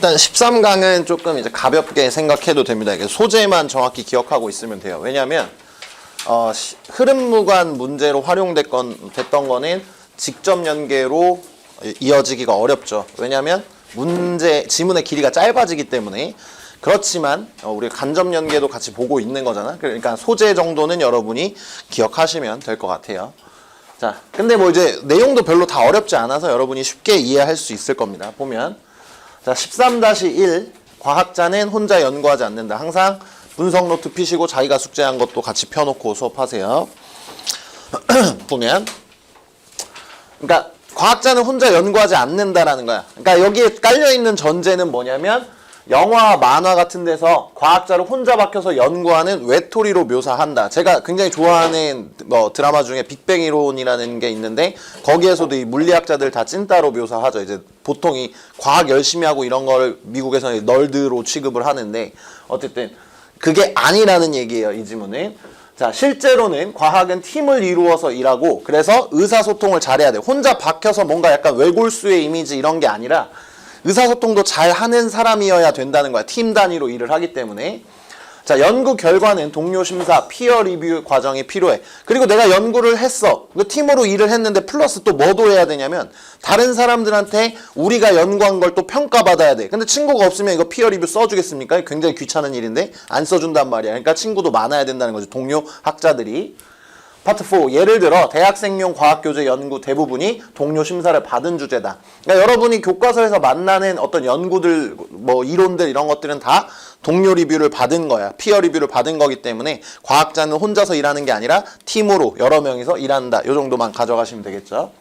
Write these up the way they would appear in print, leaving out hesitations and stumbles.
일단 13강은 조금 이제 가볍게 생각해도 됩니다. 이게 소재만 정확히 기억하고 있으면 돼요. 왜냐하면 흐름무관 문제로 됐던 거는 직접 연계로 이어지기가 어렵죠. 왜냐하면 지문의 길이가 짧아지기 때문에. 그렇지만 우리가 간접 연계도 같이 보고 있는 거잖아. 그러니까 소재 정도는 여러분이 기억하시면 될 것 같아요. 자, 근데 뭐 이제 내용도 별로 다 어렵지 않아서 여러분이 쉽게 이해할 수 있을 겁니다. 보면 자, 13-1 과학자는 혼자 연구하지 않는다. 항상 분석 노트 피시고 자기가 숙제한 것도 같이 펴놓고 수업하세요. 보면 그러니까 과학자는 혼자 연구하지 않는다라는 거야. 그러니까 여기에 깔려있는 전제는 뭐냐면 영화, 만화 같은 데서 과학자를 혼자 박혀서 연구하는 외톨이로 묘사한다. 제가 굉장히 좋아하는 드라마 중에 빅뱅 이론이라는 게 있는데 거기에서도 이 물리학자들 다 찐따로 묘사하죠. 이제 보통 이 과학 열심히 하고 이런 걸 미국에서는 널드로 취급을 하는데 어쨌든 그게 아니라는 얘기예요. 이 지문은. 자, 실제로는 과학은 팀을 이루어서 일하고 그래서 의사소통을 잘해야 돼. 혼자 박혀서 뭔가 약간 외골수의 이미지 이런 게 아니라 의사소통도 잘 하는 사람이어야 된다는 거야. 팀 단위로 일을 하기 때문에. 자, 연구 결과는 동료 심사, 피어 리뷰 과정이 필요해. 그리고 내가 연구를 했어. 팀으로 일을 했는데 플러스 또 뭐도 해야 되냐면 다른 사람들한테 우리가 연구한 걸 또 평가받아야 돼. 근데 친구가 없으면 이거 피어 리뷰 써주겠습니까? 굉장히 귀찮은 일인데 안 써준단 말이야. 그러니까 친구도 많아야 된다는 거죠. 동료 학자들이. 파트 4. 예를 들어 대학생용 과학교재 연구 대부분이 동료 심사를 받은 주제다. 그러니까 여러분이 교과서에서 만나는 어떤 연구들, 뭐 이론들 이런 것들은 다 동료 리뷰를 받은 거야. 피어 리뷰를 받은 거기 때문에 과학자는 혼자서 일하는 게 아니라 팀으로 여러 명이서 일한다. 이 정도만 가져가시면 되겠죠.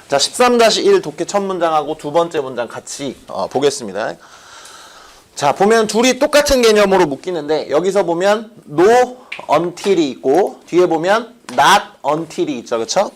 자, 13-1 독해 첫 문장하고 두 번째 문장 같이 보겠습니다. 자, 보면 둘이 똑같은 개념으로 묶이는데 여기서 보면 no until이 있고 뒤에 보면 not until이 있죠. 그쵸?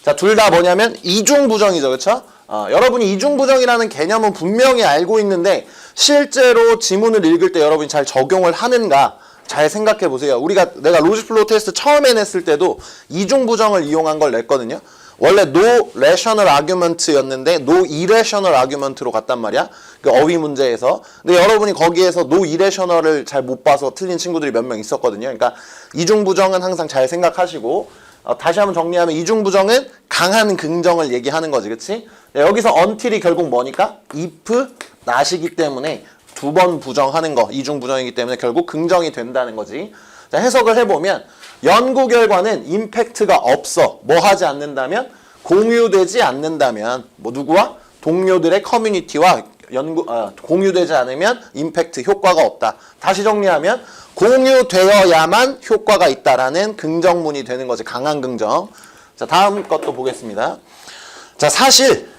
자, 둘 다 뭐냐면 이중부정이죠. 그쵸? 여러분이 이중부정이라는 개념은 분명히 알고 있는데 실제로 지문을 읽을 때 여러분이 잘 적용을 하는가 잘 생각해 보세요. 내가 로직 플로우 테스트 처음에 냈을 때도 이중부정을 이용한 걸 냈거든요. 원래 no rational argument였는데 no irrational argument로 갔단 말이야. 그 어휘 문제에서. 근데 여러분이 거기에서 no irrational을 잘 못 봐서 틀린 친구들이 몇 명 있었거든요. 그러니까 이중부정은 항상 잘 생각하시고 다시 한번 정리하면 이중부정은 강한 긍정을 얘기하는 거지. 그치? 여기서 until이 결국 뭐니까? if, not이기 때문에 두 번 부정하는 거. 이중부정이기 때문에 결국 긍정이 된다는 거지. 자, 해석을 해보면 연구 결과는 임팩트가 없어. 뭐 하지 않는다면? 공유되지 않는다면 뭐 누구와? 동료들의 커뮤니티와 공유되지 않으면 임팩트 효과가 없다. 다시 정리하면 공유되어야만 효과가 있다라는 긍정문이 되는 거지. 강한 긍정. 자, 다음 것도 보겠습니다. 자, 사실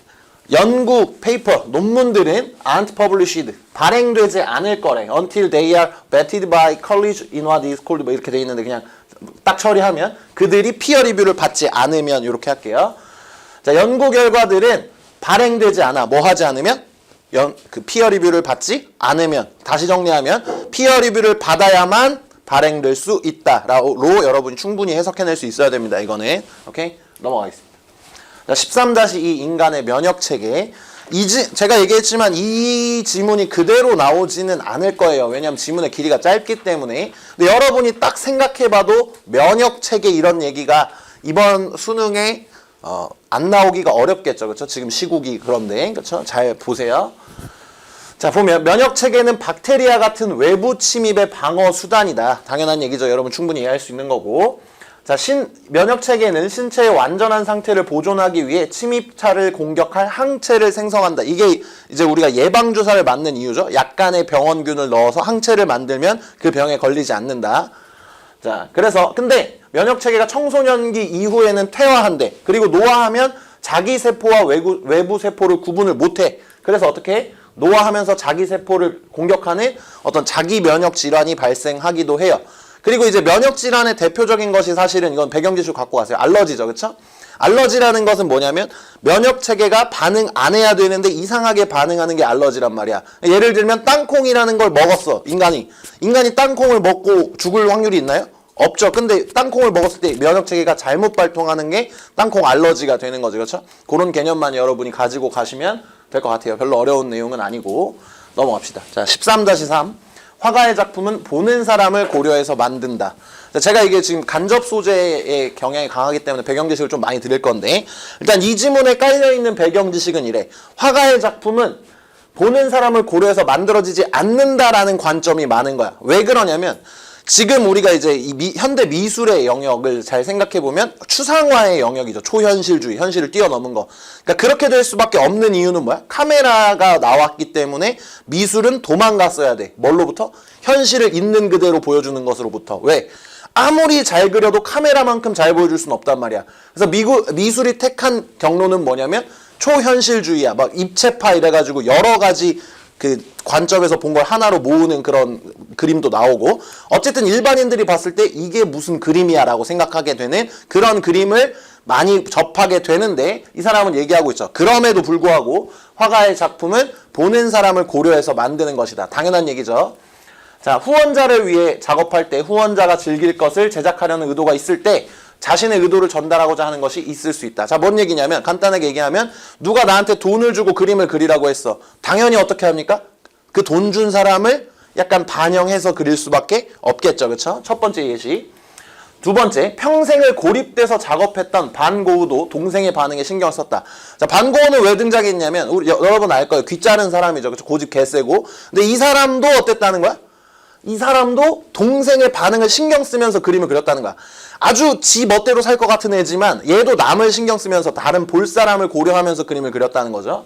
연구 페이퍼 논문들은 aren't published 발행되지 않을 거래. until they are vetted by college in what is called 뭐 이렇게 돼 있는데 그냥 딱 처리하면 그들이 피어 리뷰를 받지 않으면 이렇게 할게요. 자, 연구 결과들은 발행되지 않아. 뭐 하지 않으면? 그 피어 리뷰를 받지 않으면. 다시 정리하면 피어 리뷰를 받아야만 발행될 수 있다로 여러분이 충분히 해석해낼 수 있어야 됩니다. 이거는. 오케이? 넘어가겠습니다. 자, 13-2 인간의 면역 체계. 제가 얘기했지만 이 지문이 그대로 나오지는 않을 거예요. 왜냐하면 지문의 길이가 짧기 때문에. 근데 여러분이 딱 생각해봐도 면역 체계 이런 얘기가 이번 수능에 안 나오기가 어렵겠죠. 그렇죠? 지금 시국이 그런데. 그렇죠? 잘 보세요. 자, 보면 면역 체계는 박테리아 같은 외부 침입의 방어 수단이다. 당연한 얘기죠. 여러분 충분히 이해할 수 있는 거고. 자, 면역 체계는 신체의 완전한 상태를 보존하기 위해 침입자를 공격할 항체를 생성한다. 이게 이제 우리가 예방주사를 맞는 이유죠. 약간의 병원균을 넣어서 항체를 만들면 그 병에 걸리지 않는다. 자, 그래서 근데 면역 체계가 청소년기 이후에는 퇴화한대. 그리고 노화하면 자기 세포와 외부 세포를 구분을 못해. 그래서 어떻게 해? 노화하면서 자기 세포를 공격하는 어떤 자기 면역 질환이 발생하기도 해요. 그리고 이제 면역 질환의 대표적인 것이 사실은 이건 배경지수 갖고 가세요. 알러지죠. 그렇죠? 알러지라는 것은 뭐냐면 면역 체계가 반응 안 해야 되는데 이상하게 반응하는 게 알러지란 말이야. 예를 들면 땅콩이라는 걸 먹었어. 인간이 땅콩을 먹고 죽을 확률이 있나요? 없죠. 근데 땅콩을 먹었을 때 면역 체계가 잘못 발동하는 게 땅콩 알러지가 되는 거죠. 그렇죠? 그런 개념만 여러분이 가지고 가시면 될 것 같아요. 별로 어려운 내용은 아니고 넘어갑시다. 자, 13-3 화가의 작품은 보는 사람을 고려해서 만든다. 제가 이게 지금 간접 소재의 경향이 강하기 때문에 배경 지식을 좀 많이 드릴 건데, 일단 이 지문에 깔려있는 배경 지식은 이래. 화가의 작품은 보는 사람을 고려해서 만들어지지 않는다라는 관점이 많은 거야. 왜 그러냐면 지금 우리가 이제 이 현대 미술의 영역을 잘 생각해 보면 추상화의 영역이죠. 초현실주의, 현실을 뛰어넘은 거. 그러니까 그렇게 될 수밖에 없는 이유는 뭐야? 카메라가 나왔기 때문에 미술은 도망갔어야 돼. 뭘로부터? 현실을 있는 그대로 보여주는 것으로부터. 왜? 아무리 잘 그려도 카메라만큼 잘 보여줄 수는 없단 말이야. 그래서 미술이 택한 경로는 뭐냐면 초현실주의야. 막 입체파 이래가지고 여러 가지 그 관점에서 본 걸 하나로 모으는 그런 그림도 나오고, 어쨌든 일반인들이 봤을 때 이게 무슨 그림이야 라고 생각하게 되는 그런 그림을 많이 접하게 되는데, 이 사람은 얘기하고 있죠. 그럼에도 불구하고 화가의 작품은 보는 사람을 고려해서 만드는 것이다. 당연한 얘기죠. 자, 후원자를 위해 작업할 때 후원자가 즐길 것을 제작하려는 의도가 있을 때 자신의 의도를 전달하고자 하는 것이 있을 수 있다. 자, 뭔 얘기냐면, 간단하게 얘기하면 누가 나한테 돈을 주고 그림을 그리라고 했어. 당연히 어떻게 합니까? 그 돈 준 사람을 약간 반영해서 그릴 수밖에 없겠죠. 그쵸? 첫 번째 예시. 두 번째, 평생을 고립돼서 작업했던 반 고흐도 동생의 반응에 신경을 썼다. 자, 반 고흐는 왜 등장했냐면, 여러분 알 거예요. 귀 자른 사람이죠. 그쵸? 고집 개세고. 근데 이 사람도 어땠다는 거야? 이 사람도 동생의 반응을 신경 쓰면서 그림을 그렸다는 거야. 아주 지 멋대로 살 것 같은 애지만 얘도 남을 신경 쓰면서 다른 볼 사람을 고려하면서 그림을 그렸다는 거죠.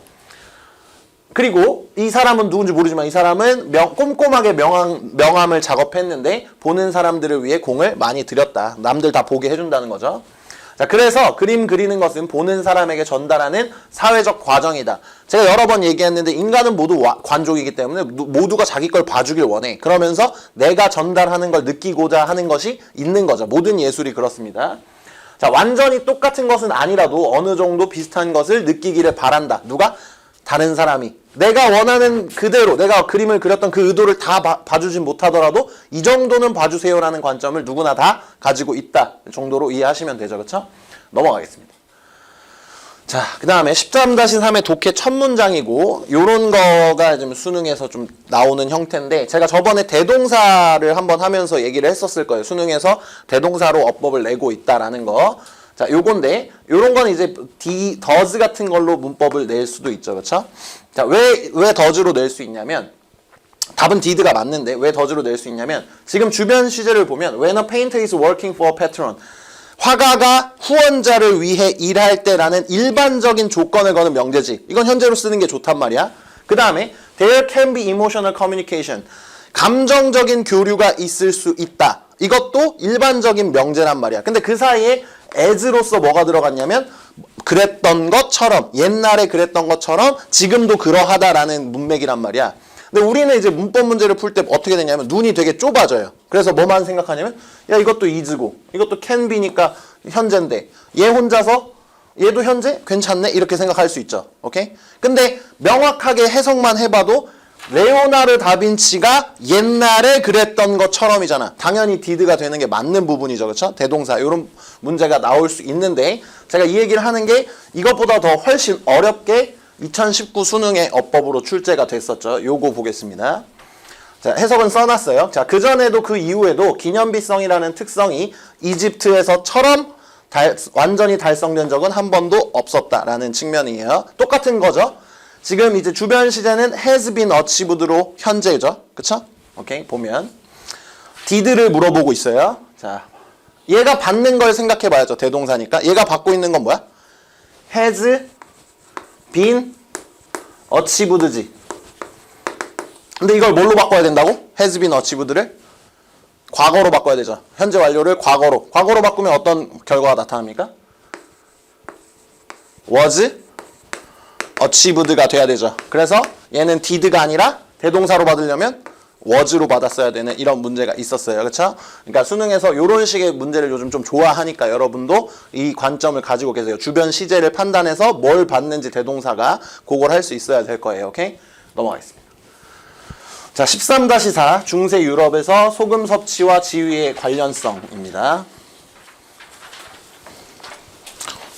그리고 이 사람은 누군지 모르지만 이 사람은 꼼꼼하게 명암을 작업했는데 보는 사람들을 위해 공을 많이 들였다. 남들 다 보게 해준다는 거죠. 자, 그래서 그림 그리는 것은 보는 사람에게 전달하는 사회적 과정이다. 제가 여러 번 얘기했는데 인간은 모두 관족이기 때문에 모두가 자기 걸 봐주길 원해. 그러면서 내가 전달하는 걸 느끼고자 하는 것이 있는 거죠. 모든 예술이 그렇습니다. 자, 완전히 똑같은 것은 아니라도 어느 정도 비슷한 것을 느끼기를 바란다. 누가? 다른 사람이. 내가 원하는 그대로 내가 그림을 그렸던 그 의도를 다 봐주진 못하더라도 이 정도는 봐주세요라는 관점을 누구나 다 가지고 있다 정도로 이해하시면 되죠. 그렇죠? 넘어가겠습니다. 자, 그 다음에 13-3의 독해 첫 문장이고, 요런 거가 지금 수능에서 좀 나오는 형태인데, 제가 저번에 대동사를 한번 하면서 얘기를 했었을 거예요. 수능에서 대동사로 어법을 내고 있다라는 거. 자, 요건데, 요런 건 이제 does 같은 걸로 문법을 낼 수도 있죠. 그렇죠? 자, 왜 does로 낼 수 있냐면, 답은 did가 맞는데 왜 does로 낼 수 있냐면, 지금 주변 시제를 보면 when a painter is working for a patron, 화가가 후원자를 위해 일할 때라는 일반적인 조건을 거는 명제지. 이건 현재로 쓰는 게 좋단 말이야. 그 다음에 there can be emotional communication, 감정적인 교류가 있을 수 있다. 이것도 일반적인 명제란 말이야. 근데 그 사이에 as로서 뭐가 들어갔냐면 그랬던 것처럼, 옛날에 그랬던 것처럼 지금도 그러하다라는 문맥이란 말이야. 근데 우리는 이제 문법 문제를 풀 때 어떻게 되냐면 눈이 되게 좁아져요. 그래서 뭐만 생각하냐면, 야, 이것도 is고 이것도 can be니까 현재인데 얘 혼자서 얘도 현재? 괜찮네? 이렇게 생각할 수 있죠. 오케이? 근데 명확하게 해석만 해봐도 레오나르 다빈치가 옛날에 그랬던 것처럼이잖아. 당연히 did가 되는 게 맞는 부분이죠. 그렇죠? 대동사 이런 문제가 나올 수 있는데, 제가 이 얘기를 하는 게 이것보다 더 훨씬 어렵게 2019 수능의 어법으로 출제가 됐었죠. 요거 보겠습니다. 자, 해석은 써놨어요. 자, 그전에도 그 이후에도 기념비성이라는 특성이 이집트에서처럼 완전히 달성된 적은 한 번도 없었다라는 측면이에요. 똑같은 거죠. 지금 이제 주변 시제는 has been achieved로 현재죠. 그쵸? 오케이, 보면 did를 물어보고 있어요. 자, 얘가 받는 걸 생각해 봐야죠. 대동사니까. 얘가 받고 있는 건 뭐야? has been achieved지. 근데 이걸 뭘로 바꿔야 된다고? has been achieved를 과거로 바꿔야 되죠. 현재 완료를 과거로 바꾸면 어떤 결과가 나타납니까? was achieved가 돼야 되죠. 그래서 얘는 did가 아니라 대동사로 받으려면 was로 받았어야 되는 이런 문제가 있었어요. 그렇죠? 그러니까 수능에서 이런 식의 문제를 요즘 좀 좋아하니까 여러분도 이 관점을 가지고 계세요. 주변 시제를 판단해서 뭘 받는지 대동사가 그걸 할 수 있어야 될 거예요. 오케이? 넘어가겠습니다. 자, 13-4 중세 유럽에서 소금 섭취와 지위의 관련성입니다.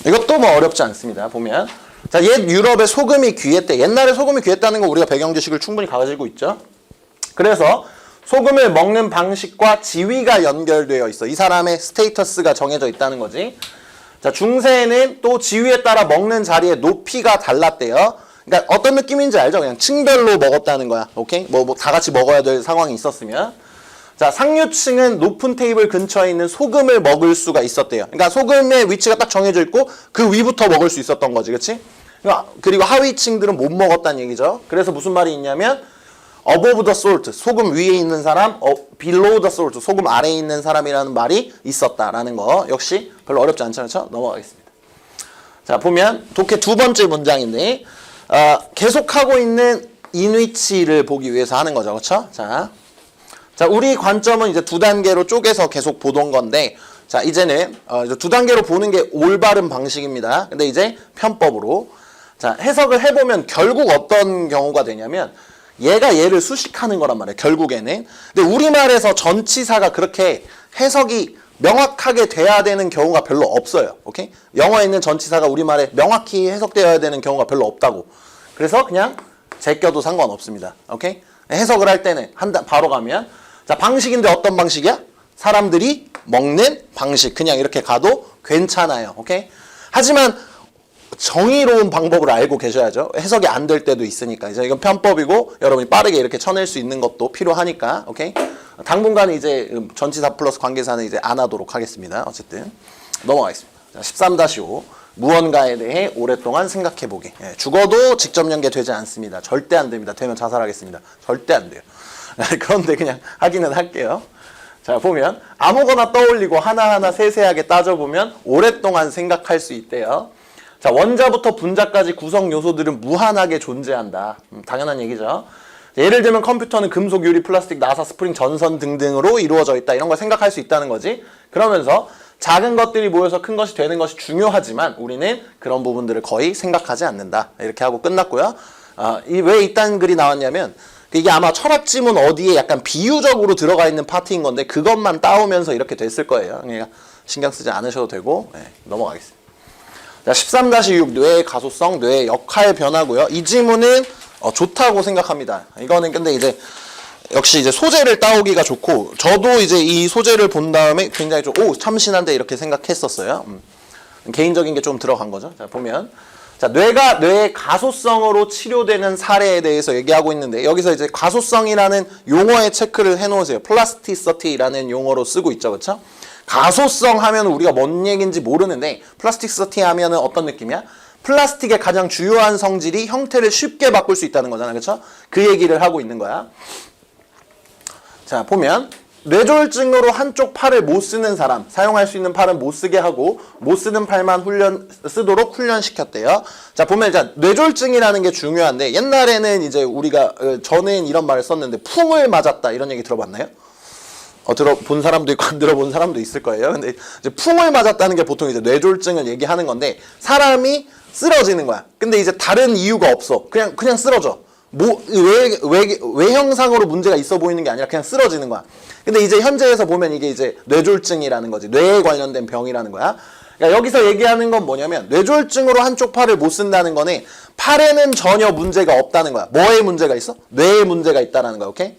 이것도 뭐 어렵지 않습니다. 보면, 자, 옛 유럽의 소금이 귀했대. 옛날에 소금이 귀했다는 거 우리가 배경 지식을 충분히 가지고 있죠. 그래서 소금을 먹는 방식과 지위가 연결되어 있어. 이 사람의 스테이터스가 정해져 있다는 거지. 자, 중세에는 또 지위에 따라 먹는 자리의 높이가 달랐대요. 그러니까 어떤 느낌인지 알죠? 그냥 층별로 먹었다는 거야. 오케이? 뭐 다 같이 먹어야 될 상황이 있었으면. 자, 상류층은 높은 테이블 근처에 있는 소금을 먹을 수가 있었대요. 그러니까 소금의 위치가 딱 정해져 있고 그 위부터 먹을 수 있었던 거지. 그치? 그리고 하위층들은 못 먹었다는 얘기죠. 그래서 무슨 말이 있냐면 above the salt, 소금 위에 있는 사람, below the salt, 소금 아래에 있는 사람이라는 말이 있었다라는 거. 역시 별로 어렵지 않죠? 그렇죠? 넘어가겠습니다. 자, 보면 독해 두 번째 문장인데 계속하고 있는 인위치를 보기 위해서 하는 거죠. 그렇죠? 자, 우리 관점은 이제 두 단계로 쪼개서 계속 보던 건데, 자, 이제는 두 단계로 보는 게 올바른 방식입니다. 근데 이제 편법으로. 자, 해석을 해보면 결국 어떤 경우가 되냐면, 얘가 얘를 수식하는 거란 말이에요. 결국에는. 근데 우리말에서 전치사가 그렇게 해석이 명확하게 돼야 되는 경우가 별로 없어요. 오케이? 영어에 있는 전치사가 우리말에 명확히 해석되어야 되는 경우가 별로 없다고. 그래서 그냥 제껴도 상관없습니다. 오케이? 해석을 할 때는 바로 가면, 자, 방식인데 어떤 방식이야? 사람들이 먹는 방식. 그냥 이렇게 가도 괜찮아요. 오케이? 하지만 정의로운 방법을 알고 계셔야죠. 해석이 안 될 때도 있으니까. 이제 이건 편법이고 여러분이 빠르게 이렇게 쳐낼 수 있는 것도 필요하니까. 오케이? 당분간 이제 전치사 플러스 관계사는 이제 안 하도록 하겠습니다. 어쨌든 넘어가겠습니다. 자, 13-5 무언가에 대해 오랫동안 생각해보기. 예, 죽어도 직접 연계되지 않습니다. 절대 안 됩니다. 되면 자살하겠습니다. 절대 안 돼요. 그런데 그냥 하기는 할게요. 자, 보면 아무거나 떠올리고 하나하나 세세하게 따져보면 오랫동안 생각할 수 있대요. 자, 원자부터 분자까지 구성 요소들은 무한하게 존재한다. 당연한 얘기죠. 예를 들면 컴퓨터는 금속, 유리, 플라스틱, 나사, 스프링, 전선 등등으로 이루어져 있다. 이런 걸 생각할 수 있다는 거지. 그러면서 작은 것들이 모여서 큰 것이 되는 것이 중요하지만 우리는 그런 부분들을 거의 생각하지 않는다. 이렇게 하고 끝났고요. 왜 이딴 글이 나왔냐면 이게 아마 철학 지문 어디에 약간 비유적으로 들어가 있는 파트인 건데 그것만 따오면서 이렇게 됐을 거예요. 그러니까 신경 쓰지 않으셔도 되고 넘어가겠습니다. 자, 13-6 뇌의 가소성, 뇌의 역할 변화고요. 이 지문은 좋다고 생각합니다. 이거는 근데 이제 역시 이제 소재를 따오기가 좋고 저도 이제 이 소재를 본 다음에 굉장히 좀 참신한데 이렇게 생각했었어요. 개인적인 게 좀 들어간 거죠. 자, 보면 자, 뇌가 뇌의 가소성으로 치료되는 사례에 대해서 얘기하고 있는데 여기서 이제 가소성이라는 용어의 체크를 해놓으세요. 플라스티시티라는 용어로 쓰고 있죠. 그렇죠? 가소성 하면 우리가 뭔 얘기인지 모르는데 플라스티시티 하면은 어떤 느낌이야? 플라스틱의 가장 주요한 성질이 형태를 쉽게 바꿀 수 있다는 거잖아. 그렇죠? 그 얘기를 하고 있는 거야. 자, 보면 뇌졸중으로 한쪽 팔을 못 쓰는 사람, 사용할 수 있는 팔은 못 쓰게 하고 못 쓰는 팔만 쓰도록 훈련시켰대요. 자, 보면 자, 뇌졸중이라는 게 중요한데 옛날에는 이제 우리가 저는 이런 말을 썼는데 풍을 맞았다 이런 얘기 들어봤나요? 들어본 사람도 있고 안 들어본 사람도 있을 거예요. 근데 이제 풍을 맞았다는 게 보통 이제 뇌졸중을 얘기하는 건데 사람이 쓰러지는 거야. 근데 이제 다른 이유가 없어. 그냥 쓰러져. 외형상으로 문제가 있어 보이는 게 아니라 그냥 쓰러지는 거야. 근데 이제 현재에서 보면 이게 이제 뇌졸중이라는 거지. 뇌에 관련된 병이라는 거야. 그러니까 여기서 얘기하는 건 뭐냐면 뇌졸중으로 한쪽 팔을 못 쓴다는 거는 팔에는 전혀 문제가 없다는 거야. 뭐에 문제가 있어? 뇌에 문제가 있다는 거야. 오케이?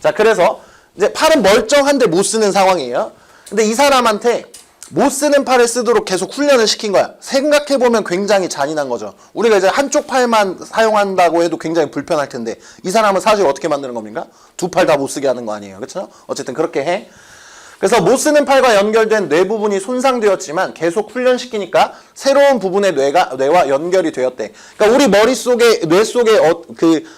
자, 그래서 이제 팔은 멀쩡한데 못 쓰는 상황이에요. 근데 이 사람한테 못 쓰는 팔을 쓰도록 계속 훈련을 시킨 거야. 생각해보면 굉장히 잔인한 거죠. 우리가 이제 한쪽 팔만 사용한다고 해도 굉장히 불편할 텐데 이 사람은 사실 어떻게 만드는 겁니까? 두 팔 다 못 쓰게 하는 거 아니에요. 그렇죠? 어쨌든 그렇게 해. 그래서 못 쓰는 팔과 연결된 뇌 부분이 손상되었지만 계속 훈련시키니까 새로운 부분의 뇌와 연결이 되었대. 그러니까 우리 머릿속에, 뇌 속에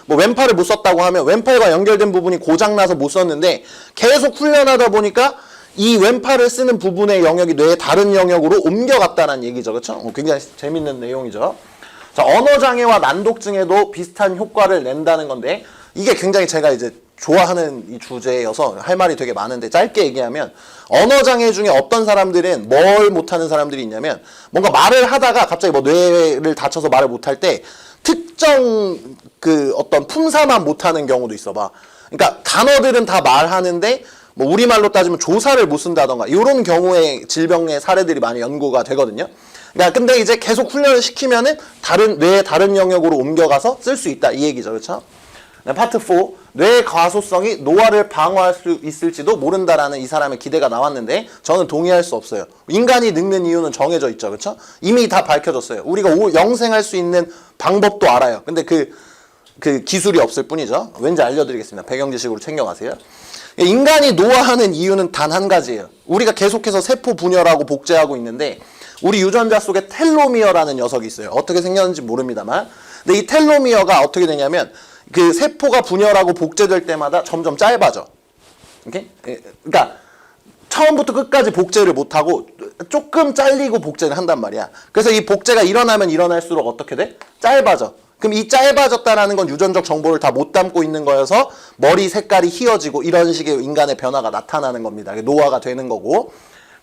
왼팔을 못 썼다고 하면 왼팔과 연결된 부분이 고장나서 못 썼는데 계속 훈련하다 보니까 이 왼팔을 쓰는 부분의 영역이 뇌의 다른 영역으로 옮겨갔다는 얘기죠. 그렇죠? 굉장히 재밌는 내용이죠. 자, 언어장애와 난독증에도 비슷한 효과를 낸다는 건데 이게 굉장히 제가 이제 좋아하는 이 주제여서 할 말이 되게 많은데 짧게 얘기하면 언어장애 중에 어떤 사람들은 뭘 못하는 사람들이 있냐면 뭔가 말을 하다가 갑자기 뭐 뇌를 다쳐서 말을 못할 때 특정 어떤 품사만 못하는 경우도 있어 봐. 그러니까 단어들은 다 말하는데 뭐 우리말로 따지면 조사를 못 쓴다던가 이런 경우에 질병의 사례들이 많이 연구가 되거든요. 그러니까 근데 이제 계속 훈련을 시키면은 뇌의 다른 영역으로 옮겨가서 쓸 수 있다 이 얘기죠, 그렇죠? 네, 파트 4 뇌의 과소성이 노화를 방어할 수 있을지도 모른다라는 이 사람의 기대가 나왔는데 저는 동의할 수 없어요. 인간이 늙는 이유는 정해져 있죠, 그렇죠? 이미 다 밝혀졌어요. 우리가 영생할 수 있는 방법도 알아요. 근데 그 기술이 없을 뿐이죠. 왠지 알려드리겠습니다. 배경 지식으로 챙겨가세요. 인간이 노화하는 이유는 단 한 가지예요. 우리가 계속해서 세포 분열하고 복제하고 있는데 우리 유전자 속에 텔로미어라는 녀석이 있어요. 어떻게 생겼는지 모릅니다만. 근데 이 텔로미어가 어떻게 되냐면 그 세포가 분열하고 복제될 때마다 점점 짧아져. 오케이? 그러니까 처음부터 끝까지 복제를 못하고 조금 잘리고 복제를 한단 말이야. 그래서 이 복제가 일어나면 일어날수록 어떻게 돼? 짧아져. 그럼 이 짧아졌다라는 건 유전적 정보를 다 못 담고 있는 거여서 머리 색깔이 희어지고 이런 식의 인간의 변화가 나타나는 겁니다. 노화가 되는 거고.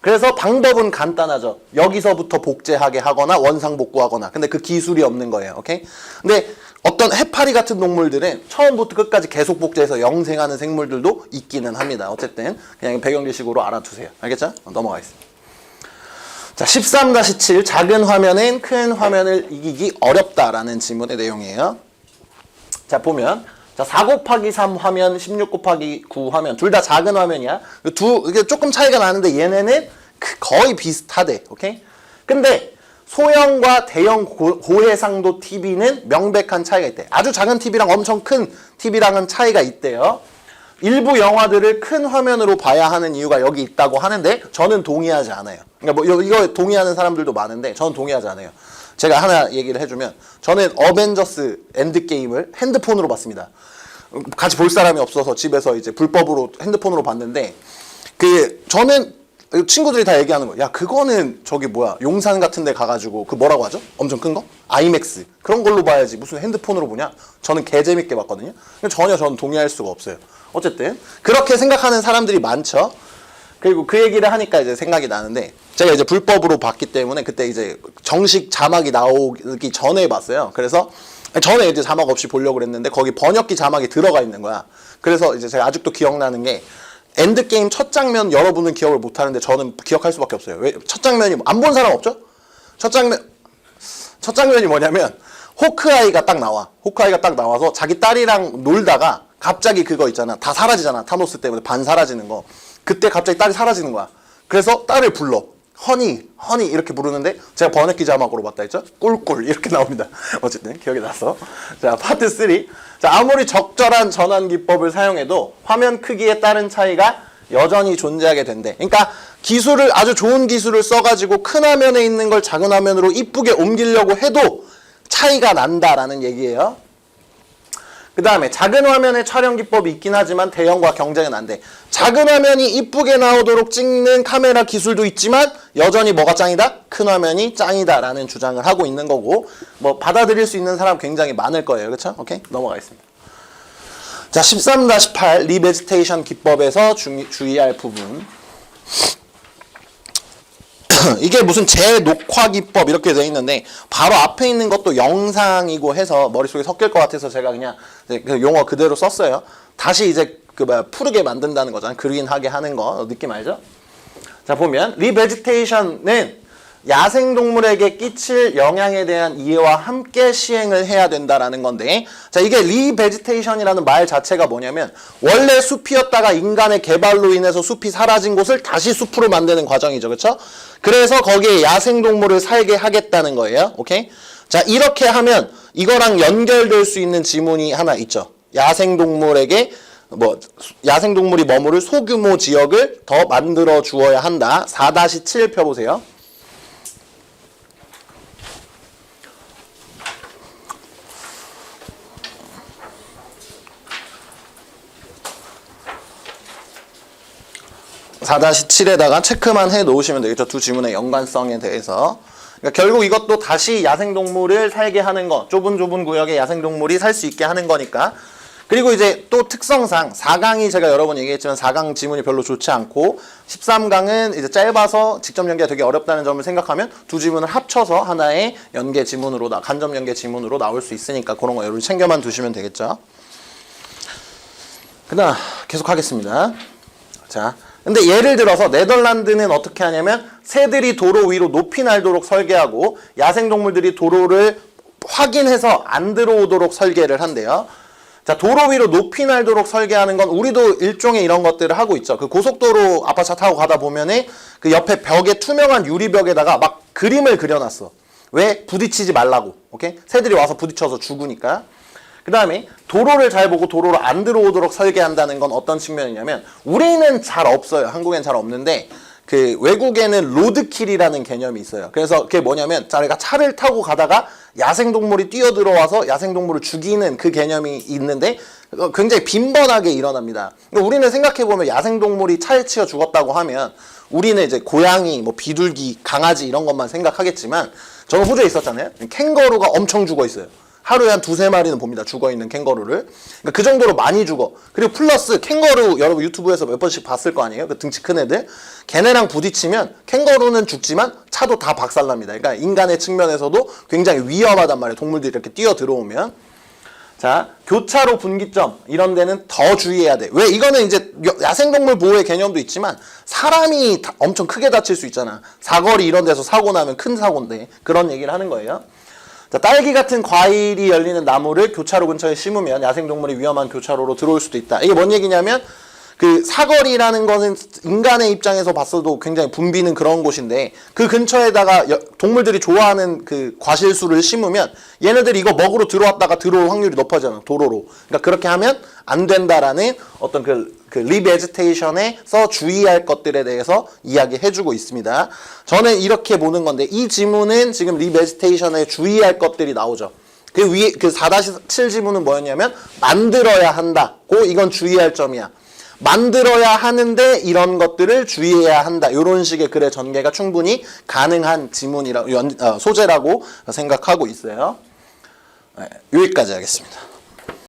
그래서 방법은 간단하죠. 여기서부터 복제하게 하거나 원상복구하거나. 근데 그 기술이 없는 거예요. 오케이? 근데 어떤 해파리 같은 동물들은 처음부터 끝까지 계속 복제해서 영생하는 생물들도 있기는 합니다. 어쨌든 그냥 배경 지식으로 알아두세요. 알겠죠? 넘어가겠습니다. 자, 13-7 작은 화면은 큰 화면을 이기기 어렵다라는 질문의 내용이에요. 자, 보면 자, 4 곱하기 3 화면, 16 곱하기 9 화면 둘 다 작은 화면이야. 이게 조금 차이가 나는데 얘네는 거의 비슷하대. 오케이? 근데 소형과 대형 고해상도 TV는 명백한 차이가 있대. 아주 작은 TV랑 엄청 큰 TV랑은 차이가 있대요. 일부 영화들을 큰 화면으로 봐야 하는 이유가 여기 있다고 하는데 저는 동의하지 않아요. 그러니까 뭐 이거 동의하는 사람들도 많은데 저는 동의하지 않아요. 제가 하나 얘기를 해주면 저는 어벤져스 엔드게임을 핸드폰으로 봤습니다. 같이 볼 사람이 없어서 집에서 이제 불법으로 핸드폰으로 봤는데 저는 친구들이 다 얘기하는 거야. 야, 그거는 저기 뭐야 용산 같은 데 가가지고 그 뭐라고 하죠? 엄청 큰 거? 아이맥스 그런 걸로 봐야지 무슨 핸드폰으로 보냐? 저는 개 재밌게 봤거든요. 전혀 저는 동의할 수가 없어요. 어쨌든 그렇게 생각하는 사람들이 많죠. 그리고 그 얘기를 하니까 이제 생각이 나는데 제가 이제 불법으로 봤기 때문에 그때 이제 정식 자막이 나오기 전에 봤어요. 그래서 전에 이제 자막 없이 보려고 그랬는데 거기 번역기 자막이 들어가 있는 거야. 그래서 이제 제가 아직도 기억나는 게 엔드게임 첫 장면 여러분은 기억을 못 하는데 저는 기억할 수밖에 없어요. 왜? 첫 장면이 안 본 사람 없죠? 첫 장면이 뭐냐면 호크아이가 딱 나와. 호크아이가 딱 나와서 자기 딸이랑 놀다가 갑자기 그거 있잖아. 다 사라지잖아. 타노스 때문에 반 사라지는 거. 그때 갑자기 딸이 사라지는 거야. 그래서 딸을 불러. 허니 이렇게 부르는데 제가 번역기 자막으로 봤다 했죠? 꿀꿀 이렇게 나옵니다. 어쨌든 기억이 났어. 자, 파트 3. 자, 아무리 적절한 전환 기법을 사용해도 화면 크기에 따른 차이가 여전히 존재하게 된대. 그러니까 아주 좋은 기술을 써가지고 큰 화면에 있는 걸 작은 화면으로 이쁘게 옮기려고 해도 차이가 난다라는 얘기예요. 그 다음에 작은 화면에 촬영 기법이 있긴 하지만 대형과 경쟁은 안 돼. 작은 화면이 이쁘게 나오도록 찍는 카메라 기술도 있지만 여전히 뭐가 짱이다? 큰 화면이 짱이다 라는 주장을 하고 있는 거고 뭐 받아들일 수 있는 사람 굉장히 많을 거예요. 그렇죠? 오케이? 넘어가겠습니다. 자, 13-8 리베지테이션 기법에서 주의할 부분. 이게 무슨 재녹화 기법 이렇게 되어 있는데 바로 앞에 있는 것도 영상이고 해서 머릿속에 섞일 것 같아서 제가 그냥 그 용어 그대로 썼어요. 다시 이제 푸르게 만든다는 거잖아요. 그린하게 하는 거 느낌 알죠? 자, 보면 리베지테이션은 야생동물에게 끼칠 영향에 대한 이해와 함께 시행을 해야 된다라는 건데 자, 이게 리베지테이션이라는 말 자체가 뭐냐면 원래 숲이었다가 인간의 개발로 인해서 숲이 사라진 곳을 다시 숲으로 만드는 과정이죠. 그렇죠? 그래서 거기에 야생동물을 살게 하겠다는 거예요. 오케이? 자, 이렇게 하면 이거랑 연결될 수 있는 지문이 하나 있죠. 야생동물이 머무를 소규모 지역을 더 만들어 주어야 한다. 4-7 펴보세요. (4-7) 체크만 해 놓으시면 되겠죠. 두 지문의 연관성에 대해서. 그러니까 결국 이것도 다시 야생동물을 살게 하는 거, 좁은 구역에 야생동물이 살 수 있게 하는 거니까. 그리고 이제 또 특성상 4강이 제가 여러 번 얘기했지만 4강 지문이 별로 좋지 않고 13강은 이제 짧아서 직접 연계가 되게 어렵다는 점을 생각하면 두 지문을 합쳐서 하나의 연계 지문으로 간접 연계 지문으로 나올 수 있으니까 그런 거 여러분 챙겨만 두시면 되겠죠. 계속 하겠습니다. 자. 근데 예를 들어서 네덜란드는 어떻게 하냐면 새들이 도로 위로 높이 날도록 설계하고 야생동물들이 도로를 확인해서 안 들어오도록 설계를 한대요. 자, 도로 위로 높이 날도록 설계하는 건 우리도 일종의 이런 것들을 하고 있죠. 그 고속도로 아파차 타고 가다 보면은 그 옆에 벽에 투명한 유리벽에다가 막 그림을 그려놨어. 왜? 부딪히지 말라고. 오케이? 새들이 와서 부딪혀서 죽으니까. 그 다음에 도로를 잘 보고 도로로 안 들어오도록 설계한다는 건 어떤 측면이냐면 우리는 잘 없어요. 한국엔 잘 없는데 그 외국에는 로드킬이라는 개념이 있어요. 그래서 그게 뭐냐면 자기가 차를 타고 가다가 야생동물이 뛰어들어와서 야생동물을 죽이는 그 개념이 있는데 굉장히 빈번하게 일어납니다. 우리는 생각해보면 야생동물이 차에 치여 죽었다고 하면 우리는 이제 고양이, 뭐 비둘기, 강아지 이런 것만 생각하겠지만 저는 호주에 있었잖아요. 캥거루가 엄청 죽어 있어요. 하루에 한 2-3마리는 봅니다. 죽어있는 캥거루를. 그러니까 그 정도로 많이 죽어. 그리고 플러스 캥거루 여러분 유튜브에서 몇 번씩 봤을 거 아니에요? 그 등치 큰 애들. 걔네랑 부딪히면 캥거루는 죽지만 차도 다 박살납니다. 그러니까 인간의 측면에서도 굉장히 위험하단 말이에요. 동물들이 이렇게 뛰어 들어오면. 자, 교차로 분기점 이런 데는 더 주의해야 돼. 왜? 이거는 이제 야생동물 보호의 개념도 있지만 사람이 엄청 크게 다칠 수 있잖아. 사거리 이런 데서 사고 나면 큰 사고인데 그런 얘기를 하는 거예요. 자, 딸기 같은 과일이 열리는 나무를 교차로 근처에 심으면 야생동물이 위험한 교차로로 들어올 수도 있다. 이게 뭔 얘기냐면 그 사거리라는 것은 인간의 입장에서 봤어도 굉장히 붐비는 그런 곳인데 그 근처에다가 동물들이 좋아하는 그 과실수를 심으면 얘네들이 이거 먹으러 들어왔다가 들어올 확률이 높아지잖아. 도로로. 그러니까 그렇게 하면 안 된다라는 어떤 그 리베지테이션에서 주의할 것들에 대해서 이야기해주고 있습니다. 저는 이렇게 보는 건데 이 지문은 지금 리베지테이션에 주의할 것들이 나오죠. 그 위에 그 4-7 지문은 뭐였냐면 만들어야 한다고 이건 주의할 점이야. 만들어야 하는데 이런 것들을 주의해야 한다. 이런 식의 글의 전개가 충분히 가능한 지문이라 소재라고 생각하고 있어요. 네, 여기까지 하겠습니다.